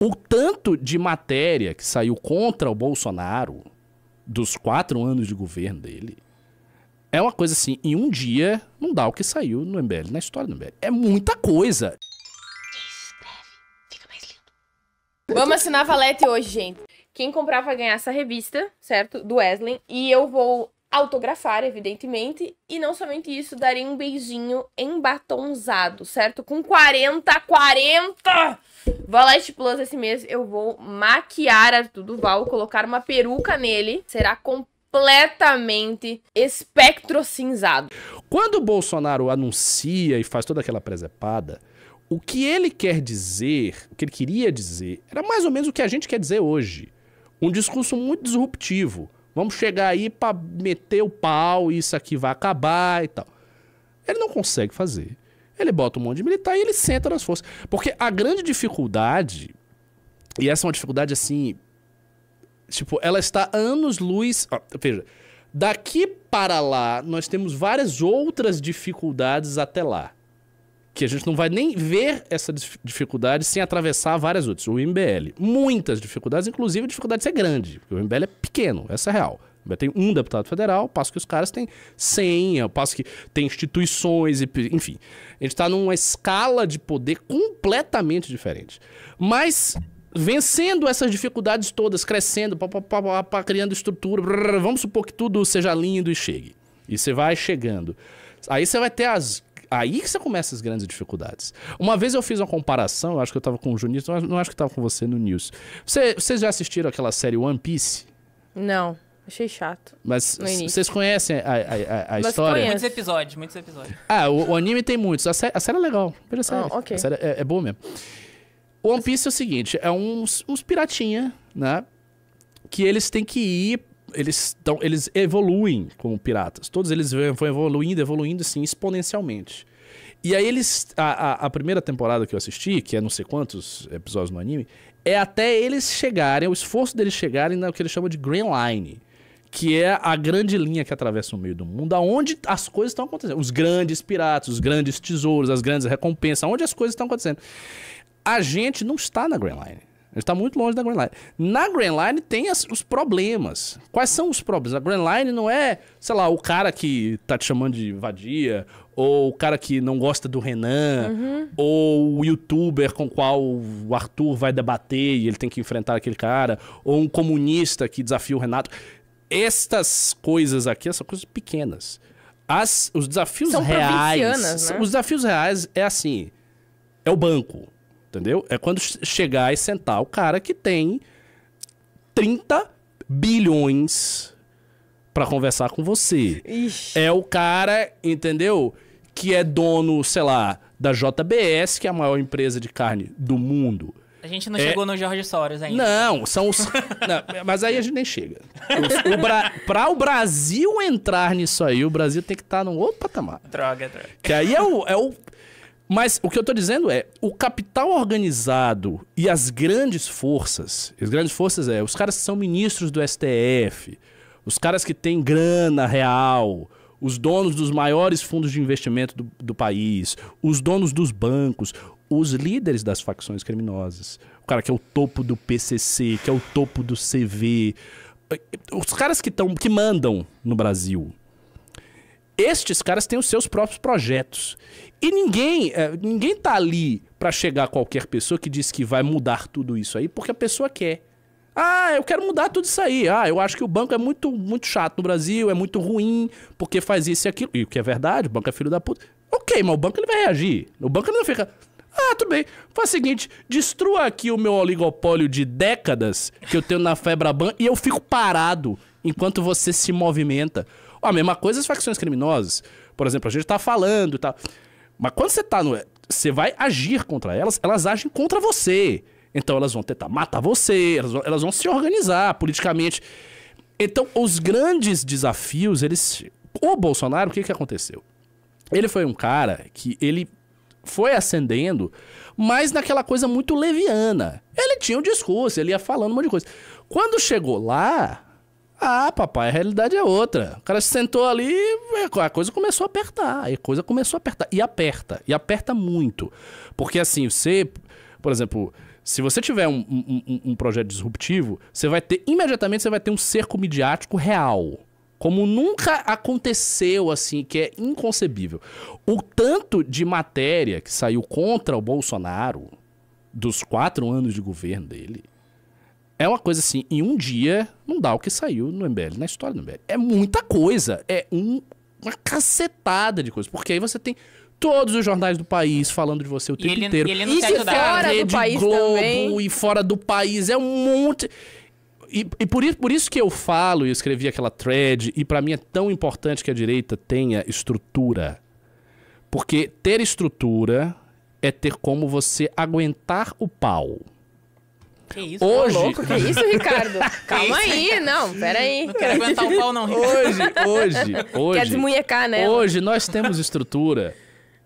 O tanto de matéria que saiu contra o Bolsonaro dos 4 anos de governo dele é uma coisa assim, em um dia não dá o que saiu no MBL, na história do MBL. É muita coisa. Vamos assinar a Valete hoje, gente. Quem comprar vai ganhar essa revista, certo? Do Wesley. E eu vou autografar, evidentemente. E não somente isso, darei um beijinho embatonzado, certo? Com 40 Valete Plus esse mês eu vou maquiar Arthur Duval, colocar uma peruca nele. Será completamente espectro cinzado. Quando o Bolsonaro anuncia e faz toda aquela presepada, o que ele quer dizer, o que ele queria dizer, era mais ou menos o que a gente quer dizer hoje. Um discurso muito disruptivo. Vamos chegar aí pra meter o pau, isso aqui vai acabar e tal. Ele não consegue fazer. Ele bota um monte de militar e ele senta nas forças. Porque a grande dificuldade, e essa é uma dificuldade assim, tipo, ela está anos-luz. Veja, daqui para lá, nós temos várias outras dificuldades até lá. Que a gente não vai nem ver essa dificuldade sem atravessar várias outras. O MBL, muitas dificuldades, inclusive a dificuldade de ser grande. Porque o MBL é pequeno, essa é real. O MBL tem um deputado federal, ao passo que os caras têm 100, ao passo que tem instituições, enfim. A gente está numa escala de poder completamente diferente. Mas vencendo essas dificuldades todas, crescendo, criando estrutura, vamos supor que tudo seja lindo e chegue. E você vai chegando. Aí você vai ter Aí que você começa as grandes dificuldades. Uma vez eu fiz uma comparação, eu acho que eu tava com o Juninho, não acho que tava com você no News. Vocês já assistiram aquela série One Piece? Não, achei chato. Mas vocês conhecem a história? Muitos episódios. O anime tem muitos. A série é legal. Veja a série. Okay. A série é boa mesmo. O One Piece é o seguinte, é uns piratinha, né? Que eles têm que ir... Eles evoluem como piratas. Todos eles vão evoluindo assim, exponencialmente. E aí a primeira temporada que eu assisti, que é não sei quantos episódios no anime, é até eles chegarem, o esforço deles chegarem no que eles chamam de Grand Line, que é a grande linha que atravessa o meio do mundo, aonde as coisas estão acontecendo. Os grandes piratas, os grandes tesouros, as grandes recompensas, onde as coisas estão acontecendo. A gente não está na Grand Line. A gente está muito longe da Grand Line. Na Grand Line tem os problemas. Quais são os problemas? A Grand Line não é, sei lá, o cara que tá te chamando de vadia, ou o cara que não gosta do Renan, ou o youtuber com o qual o Arthur vai debater e ele tem que enfrentar aquele cara, ou um comunista que desafia o Renato. Estas coisas aqui são coisas pequenas. Os desafios são reais... né? Os desafios reais é assim, é o banco. Entendeu? É quando chegar e sentar o cara que tem 30 bilhões pra conversar com você. Ixi. É o cara, entendeu? Que é dono, sei lá, da JBS, que é a maior empresa de carne do mundo. A gente não chegou no Jorge Soros ainda. Não, são os... não, mas aí a gente nem chega. Pra o Brasil entrar nisso aí, o Brasil tem que estar num outro patamar. Droga. Que aí é o... Mas o que eu tô dizendo é, o capital organizado e as grandes forças os caras que são ministros do STF, os caras que têm grana real, os donos dos maiores fundos de investimento do país, os donos dos bancos, os líderes das facções criminosas, o cara que é o topo do PCC, que é o topo do CV, os caras que mandam no Brasil. Estes caras têm os seus próprios projetos. E ninguém tá ali pra chegar a qualquer pessoa que diz que vai mudar tudo isso aí, porque a pessoa quer. Eu quero mudar tudo isso aí. Eu acho que o banco é muito, muito chato no Brasil, é muito ruim, porque faz isso e aquilo. E o que é verdade, o banco é filho da puta. Ok, mas o banco ele vai reagir. O banco ele não fica... tudo bem. Faz o seguinte, destrua aqui o meu oligopólio de décadas que eu tenho na Febraban e eu fico parado enquanto você se movimenta. A mesma coisa as facções criminosas. Por exemplo, a gente tá falando e tal. Mas quando você vai agir contra elas, elas agem contra você. Então elas vão tentar matar você, elas vão se organizar politicamente. Então os grandes desafios, o Bolsonaro, o que aconteceu? Ele foi um cara que ele foi ascendendo, mas naquela coisa muito leviana. Ele tinha um discurso, ele ia falando um monte de coisa. Quando chegou lá... papai, a realidade é outra. O cara se sentou ali, a coisa começou a apertar. E aperta muito. Porque assim, por exemplo, Se você tiver um projeto disruptivo, imediatamente você vai ter um cerco midiático real. Como nunca aconteceu, assim, que é inconcebível. O tanto de matéria que saiu contra o Bolsonaro dos 4 anos de governo dele é uma coisa assim, em um dia não dá o que saiu no MBL, na história do MBL. É muita coisa, uma cacetada de coisa, porque aí você tem todos os jornais do país falando de você o tempo inteiro. E ele não quer ajudar. Fora do país Globo, também. E fora do país, é um monte... E por isso que eu falo e escrevi aquela thread, e pra mim é tão importante que a direita tenha estrutura. Porque ter estrutura é ter como você aguentar o pau. Que isso? Hoje... Ô, louco, que isso, Ricardo? Calma aí, não, peraí. Não quero aguentar o pau, não, Ricardo. Hoje... Quer desmunhecar, né? Hoje nós temos estrutura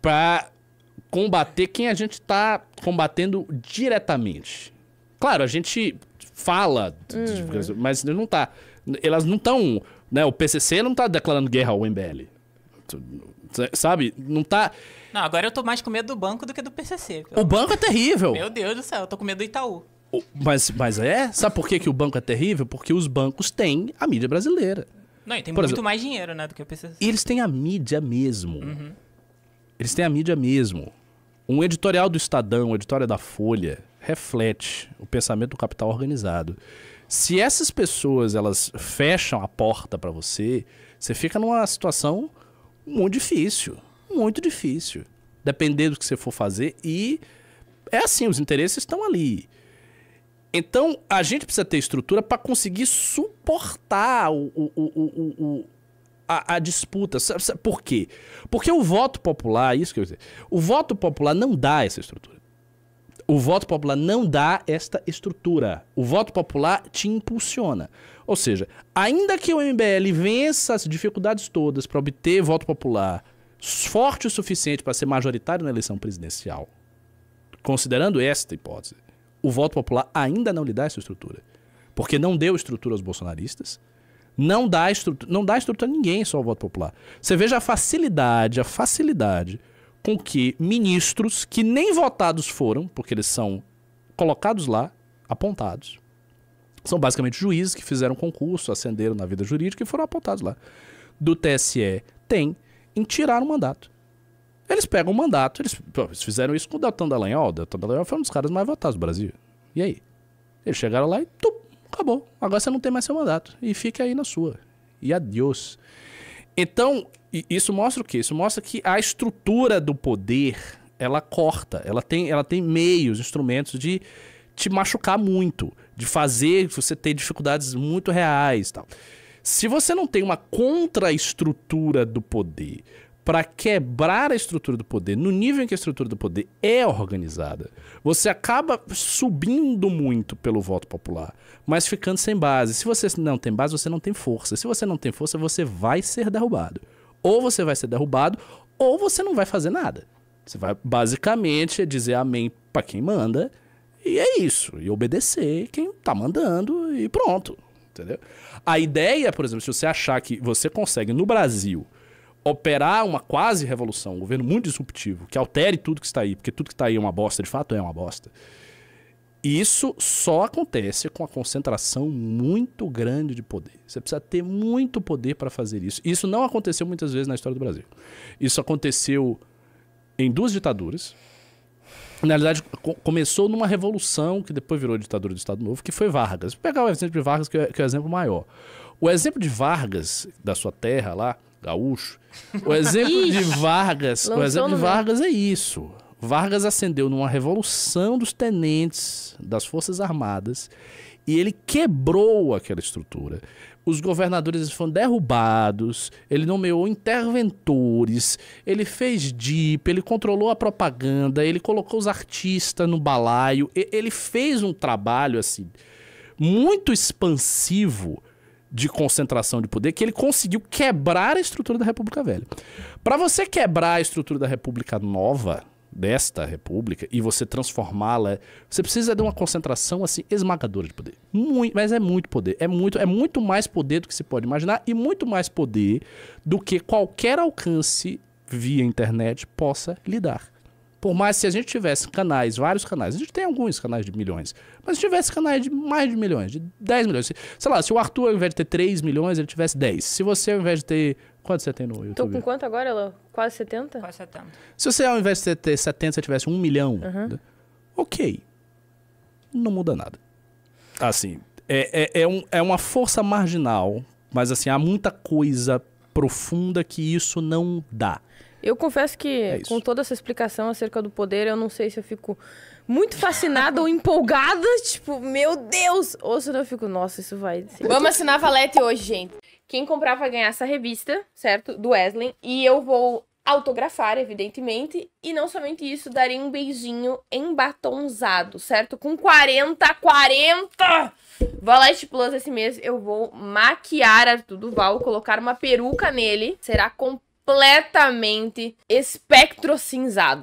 pra combater quem a gente tá combatendo diretamente. Claro, a gente fala, mas não tá... Elas não estão... Né, o PCC não tá declarando guerra ao MBL. Sabe? Não tá... Não, agora eu tô mais com medo do banco do que do PCC. O banco é terrível. Meu Deus do céu, eu tô com medo do Itaú. Mas é? Sabe por que o banco é terrível? Porque os bancos têm a mídia brasileira. Não, e tem Por muito exemplo, mais dinheiro, né, do que o PCC. E eles têm a mídia mesmo. Eles têm a mídia mesmo. Um editorial do Estadão, um editorial da Folha, reflete o pensamento do capital organizado. Se essas pessoas, elas fecham a porta pra você, você fica numa situação muito difícil. Muito difícil. Dependendo do que você for fazer. E é assim, os interesses estão ali. Então, a gente precisa ter estrutura para conseguir suportar a disputa. Por quê? Porque o voto popular, isso que eu ia dizer, o voto popular não dá essa estrutura. O voto popular não dá esta estrutura. O voto popular te impulsiona. Ou seja, ainda que o MBL vença as dificuldades todas para obter voto popular forte o suficiente para ser majoritário na eleição presidencial, considerando esta hipótese, o voto popular ainda não lhe dá essa estrutura. Porque não deu estrutura aos bolsonaristas, não dá estrutura a ninguém, só o voto popular. Você veja a facilidade com que ministros que nem votados foram, porque eles são colocados lá, apontados, são basicamente juízes que fizeram concurso, ascenderam na vida jurídica e foram apontados lá, do TSE, em tirar o mandato. Eles pegam o mandato, eles fizeram isso com o Deltan Dallagnol. O Deltan Dallagnol foi um dos caras mais votados do Brasil. E aí? Eles chegaram lá e acabou. Agora você não tem mais seu mandato. E fica aí na sua. E adiós. Então, isso mostra o quê? Isso mostra que a estrutura do poder, ela corta. Ela tem meios, instrumentos de te machucar muito. De fazer você ter dificuldades muito reais e tal. Se você não tem uma contra-estrutura do poder para quebrar a estrutura do poder no nível em que a estrutura do poder é organizada, você acaba subindo muito pelo voto popular, mas ficando sem base. Se você não tem base, você não tem força. Se você não tem força, você vai ser derrubado. Ou você vai ser derrubado, ou você não vai fazer nada. Você vai basicamente dizer amém para quem manda, e é isso. E obedecer quem tá mandando, e pronto. Entendeu? A ideia, por exemplo, se você achar que você consegue, no Brasil, operar uma quase revolução, um governo muito disruptivo, que altere tudo que está aí, porque tudo que está aí é uma bosta, de fato é uma bosta, isso só acontece com a concentração muito grande de poder. Você precisa ter muito poder para fazer isso. Isso não aconteceu muitas vezes na história do Brasil. Isso aconteceu em 2 ditaduras. Na realidade, começou numa revolução que depois virou ditadura do Estado Novo, que foi Vargas. Vou pegar o exemplo de Vargas, que é o exemplo maior. O exemplo de Vargas, da sua terra lá, gaúcho, o exemplo de Vargas, é isso. Vargas ascendeu numa revolução dos tenentes das Forças Armadas e ele quebrou aquela estrutura. Os governadores foram derrubados, ele nomeou interventores, ele fez DIP, ele controlou a propaganda, ele colocou os artistas no balaio, ele fez um trabalho assim muito expansivo de concentração de poder, que ele conseguiu quebrar a estrutura da República Velha. Para você quebrar a estrutura da República Nova, desta república, e você transformá-la, você precisa de uma concentração assim esmagadora de poder. Mas é muito poder. É muito mais poder do que se pode imaginar e muito mais poder do que qualquer alcance via internet possa lhe dar. Por mais se a gente tivesse canais, vários canais, a gente tem alguns canais de milhões, mas se tivesse canais de mais de milhões, de 10 milhões, sei lá, se o Arthur ao invés de ter 3 milhões, ele tivesse 10. Se você ao invés de ter... Quanto você tem no YouTube? Tô com quanto agora, Ela? Quase 70? Quase 70. Se você ao invés de ter 70, você tivesse 1 milhão, ok. Não muda nada. Assim, é uma força marginal, mas assim, há muita coisa profunda que isso não dá. Eu confesso que, com toda essa explicação acerca do poder, eu não sei se eu fico muito fascinada ou empolgada, tipo, meu Deus! Ou se não eu fico, nossa, isso vai... Vamos assinar a Valete hoje, gente. Quem comprar vai ganhar essa revista, certo? Do Wesley. E eu vou autografar, evidentemente. E não somente isso, darei um beijinho embatonzado, certo? Com 40! Valete Plus esse mês eu vou maquiar Arthur Duval, colocar uma peruca nele. Será completamente espectro cinzado.